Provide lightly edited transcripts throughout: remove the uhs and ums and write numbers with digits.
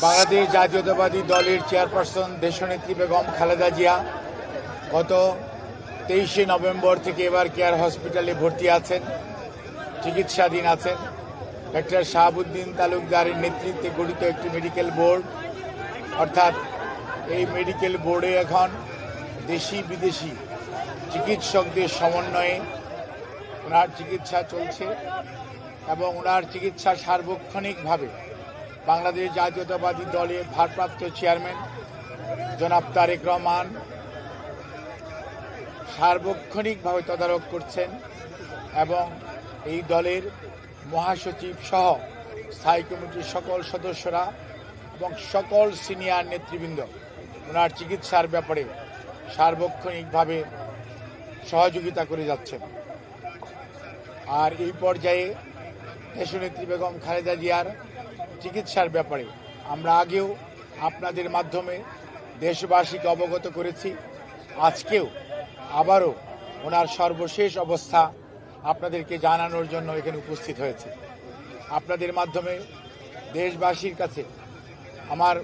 বাংলাদেশ জাতীয়তাবাদী দলের চেয়ারপারসন দেশনেত্রী বেগম খালেদা জিয়া গত 23শে নভেম্বর থেকে এবার কেয়ার হসপিটালে ভর্তি আছেন, চিকিৎসাধীন আছেন। ডক্টর শাহাবুদ্দিন তালুকদারের নেতৃত্বে গঠিত একটি মেডিকেল বোর্ড, অর্থাৎ এই মেডিকেল বোর্ডে এখন দেশি বিদেশি চিকিৎসকদের সমন্বয়ে ওনার চিকিৎসা চলছে এবং ওনার চিকিৎসা সার্বক্ষণিকভাবে বাংলাদেশ জাতীয়তাবাদী দলের ভারপ্রাপ্ত চেয়ারম্যান জনাব তারেক রহমান সার্বক্ষণিকভাবে তদারক করছেন এবং এই দলের মহাসচিব সহ স্থায়ী কমিটির সকল সদস্যরা এবং সকল সিনিয়র নেতৃবৃন্দ ওনার চিকিৎসার ব্যাপারে সার্বক্ষণিকভাবে সহযোগিতা করে যাচ্ছেন। আর এই পর্যায়ে দেশনেত্রী বেগম খালেদা জিয়ার চিকিৎসার ব্যাপারে আমরা আগেও আপনাদের মাধ্যমে দেশবাসীকে অবগত করেছি। আজকেও আবারও ওনার সর্বশেষ অবস্থা আপনাদেরকে জানানোর জন্য এখানে উপস্থিত হয়েছে। আপনাদের মাধ্যমে দেশবাসীর কাছে আমার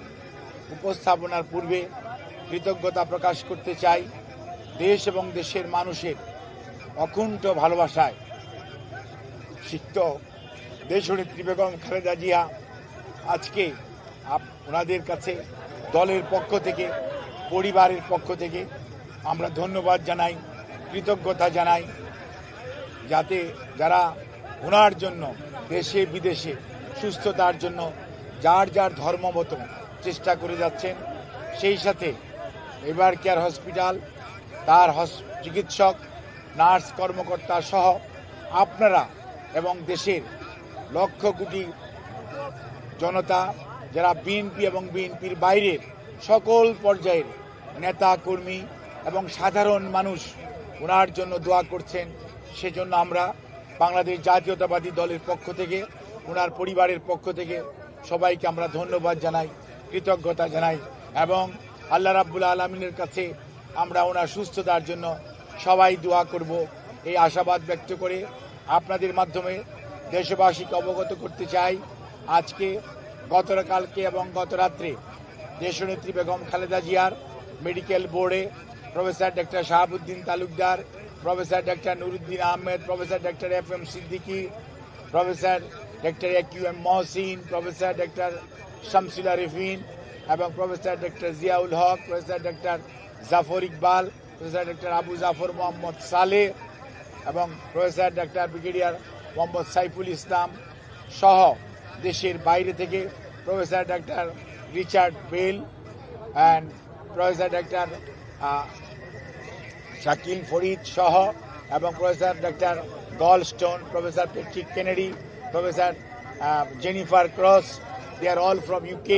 উপস্থাপনার পূর্বে কৃতজ্ঞতা প্রকাশ করতে চাই। দেশ এবং দেশের মানুষের অকুণ্ঠ ভালোবাসায় সিক্ত দেশনেত্রী বেগম খালেদা জিয়া আজকে ওনাদের কাছে দলের পক্ষ থেকে, পরিবারের পক্ষ থেকে আমরা ধন্যবাদ জানাই, কৃতজ্ঞতা জানাই, যাতে যারা ওনার জন্য দেশে বিদেশে সুস্থতার জন্য যার যার ধর্মমত চেষ্টা করে যাচ্ছেন। সেই সাথে এবার কেয়ার হসপিটাল, তার চিকিৎসক, নার্স, কর্মকর্তা সহ আপনারা এবং দেশের লক্ষ কোটি জনতা, যারা বিএনপি এবং বিএনপির বাইরের সকল পর্যায়ের নেতা কর্মী এবং সাধারণ মানুষ ওনার জন্য দোয়া করছেন। সেজন্য আমরা বাংলাদেশ জাতীয়তাবাদী দলের পক্ষ থেকে, ওনার পরিবারের পক্ষ থেকে সবাইকে আমরা ধন্যবাদ জানাই, কৃতজ্ঞতা জানাই এবং আল্লাহ রাব্বুল আলামিনের কাছে আমরা ওনার সুস্থতার জন্য সবাই দোয়া করব এই আশাবাদ ব্যক্ত করে আপনাদের মাধ্যমে দেশবাসীকে অবগত করতে চাই। আজকে গতকালকে এবং গত রাত্রে দেশনেত্রী বেগম খালেদা জিয়ার মেডিকেল বোর্ডে professor doctor Shahabuddin Talukdar, professor doctor Nuruddin Ahmed, professor doctor FM Siddiqui, professor doctor AQM Mohsin, professor doctor Shamsul Arefin এবং professor doctor Ziaul Haque, professor doctor Zafar Iqbal, professor doctor Abu Zafar Mohammad Saleh এবং professor doctor brigadier Mohammad Saiful Islam সহ দেশের বাইরে থেকে professor doctor Richard Bell and professor doctor Shakil Farid সহ এবং professor doctor Galstone, professor Patrick Kennedy, professor Jennifer cross, they are all from UK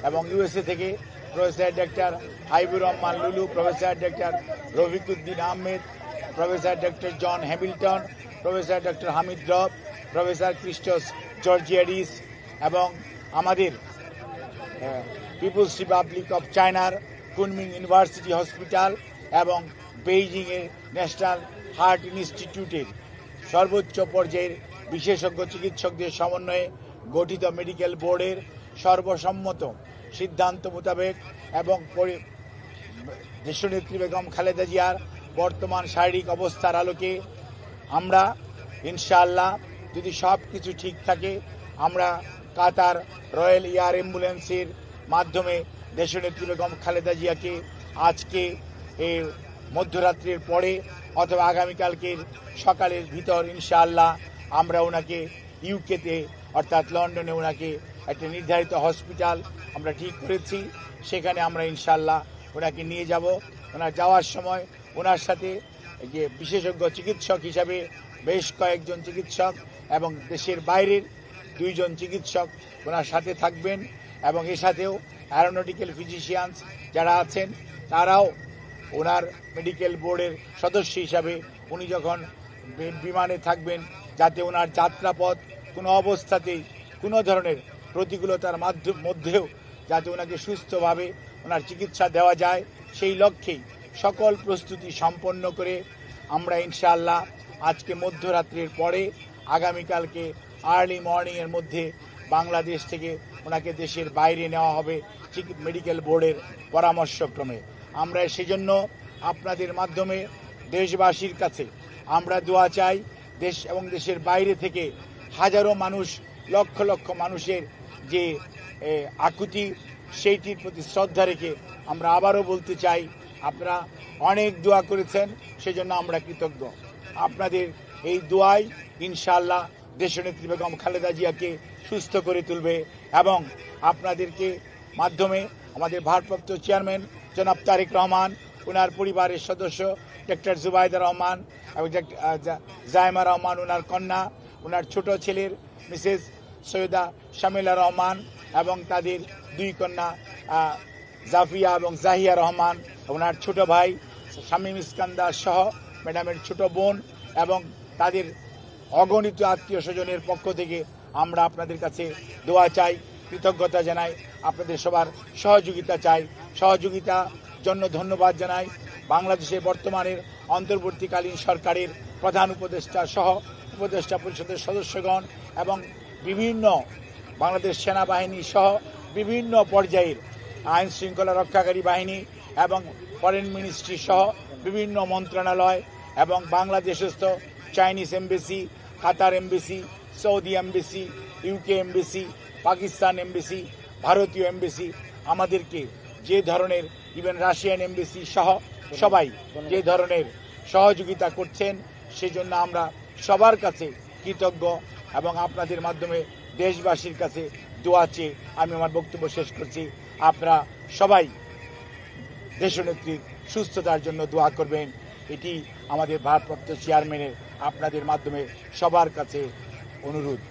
এবং USA থেকে professor doctor Haibur Rahman Lulu, professor doctor Rafiquddin Ahmed, professor doctor John Hamilton, professor doctor Hamid Rab, professor Christos Georgiadis এবং আমাদের people's republic of চায়নার Kunming university hospital এবং বেইজিংয়ের national heart ইনস্টিটিউটের সর্বোচ্চ পর্যায়ের বিশেষজ্ঞ চিকিৎসকদের সমন্বয়ে গঠিত মেডিকেল বোর্ডের সর্বসম্মত সিদ্ধান্ত মোতাবেক এবং দেশনেত্রী বেগম খালেদা জিয়ার বর্তমান শারীরিক অবস্থার আলোকে আমরা ইনশাআল্লাহ, যদি সব কিছু ঠিক থাকে, আমরা কাতার রয়্যাল এয়ার অ্যাম্বুলেন্সের মাধ্যমে দেশনেত্রী বেগম খালেদা জিয়াকে আজকে এই মধ্যরাত্রির পরে অথবা আগামীকালকের সকালের ভিতর ইনশাআল্লাহ আমরা ওনাকে ইউকেতে অর্থাৎ লন্ডনে ওনাকে একটা নির্ধারিত হসপিটাল আমরা ঠিক করেছি, সেখানে আমরা ইনশাআল্লাহ ওনাকে নিয়ে যাব। ওনার যাওয়ার সময় ওনার সাথে যে বিশেষজ্ঞ চিকিৎসক হিসাবে বেশ কয়েকজন চিকিৎসক এবং দেশের বাইরের 2 জন চিকিৎসক ওনার সাথে থাকবেন এবং এর সাথেও অ্যারোনটিক্যাল ফিজিশিয়ানস যারা আছেন তারাও ওনার মেডিকেল বোর্ডের সদস্য হিসাবে উনি যখন বিমানে থাকবেন, যাতে ওনার যাত্রাপথ কোনো অবস্থাতেই কোনো ধরনের প্রতিকূলতার মধ্যেও যাতে ওনাকে সুস্থভাবে ওনার চিকিৎসা দেওয়া যায়, সেই লক্ষ্যেই সকল প্রস্তুতি সম্পন্ন করে আমরা ইনশাআল্লাহ আজকে মধ্যরাত্রির পরে আগামীকালকে আর্লি মর্নিংয়ের মধ্যে বাংলাদেশ থেকে ওনাকে দেশের বাইরে নেওয়া হবে মেডিকেল বোর্ডের পরামর্শক্রমে। আমরা সেজন্য আপনাদের মাধ্যমে দেশবাসীর কাছে আমরা দোয়া চাই। দেশ এবং দেশের বাইরে থেকে হাজারো মানুষ, লক্ষ লক্ষ মানুষের যে আকুতি, সেইটির প্রতি শ্রদ্ধা রেখে আমরা আবারও বলতে চাই, আপনারা অনেক দোয়া করেছেন, সেজন্য আমরা কৃতজ্ঞ। আপনাদের এই দোয়াই ইনশাআল্লাহ দেশনেত্রী বেগম খালেদা জিয়াকে সুস্থ করে তুলবে এবং আপনাদেরকে মাধ্যমে আমাদের ভারপ্রাপ্ত চেয়ারম্যান জনাব তারেক রহমান, ওনার পরিবারের সদস্য ডক্টর জুবাইদা রহমান এবং জায়মা রহমান, ওনার কন্যা, ওনার ছোট ছেলের মিসেস সৈয়দা শামিলা রহমান এবং তাদের দুই কন্যা জাফিয়া এবং জাহিয়া রহমান, ওনার ছোট ভাই শামীম ইস্কান্দার সহ ম্যাডামের ছোট বোন এবং তাদের অগণিত আত্মীয় স্বজনের পক্ষ থেকে আমরা আপনাদের কাছে দোয়া চাই, কৃতজ্ঞতা জানাই, আপনাদের সবার সহযোগিতা চাই। সহযোগিতার জন্য ধন্যবাদ জানাই বাংলাদেশের বর্তমানের অন্তর্বর্তীকালীন সরকারের প্রধান উপদেষ্টা সহ উপদেষ্টা পরিষদের সদস্যগণ এবং বিভিন্ন বাংলাদেশ সেনাবাহিনী সহ বিভিন্ন পর্যায়ের আইন শৃঙ্খলা রক্ষাকারী বাহিনী এবং ফরেন মিনিস্ট্রি সহ বিভিন্ন মন্ত্রণালয় এবং বাংলাদেশস্থ Chinese embassy, Qatar embassy, Saudi embassy, UK embassy, Pakistan embassy, ভারতীয় এমবেসি আমাদেরকে যে ধরনের, ইভেন রাশিয়ান এমবেসি সহ সবাই যে ধরনের সহযোগিতা করছেন, সেজন্য আমরা সবার কাছে কৃতজ্ঞ এবং আপনাদের মাধ্যমে দেশবাসীর কাছে দোয়া চেয়ে আমি আমার বক্তব্য শেষ করছি। আপনারা সবাই দেশনেত্রীর সুস্থতার জন্য দোয়া করবেন, এটি আমাদের ভারপ্রাপ্ত চেয়ারম্যানের আপনাদের মাধ্যমে সবার কাছে অনুরোধ।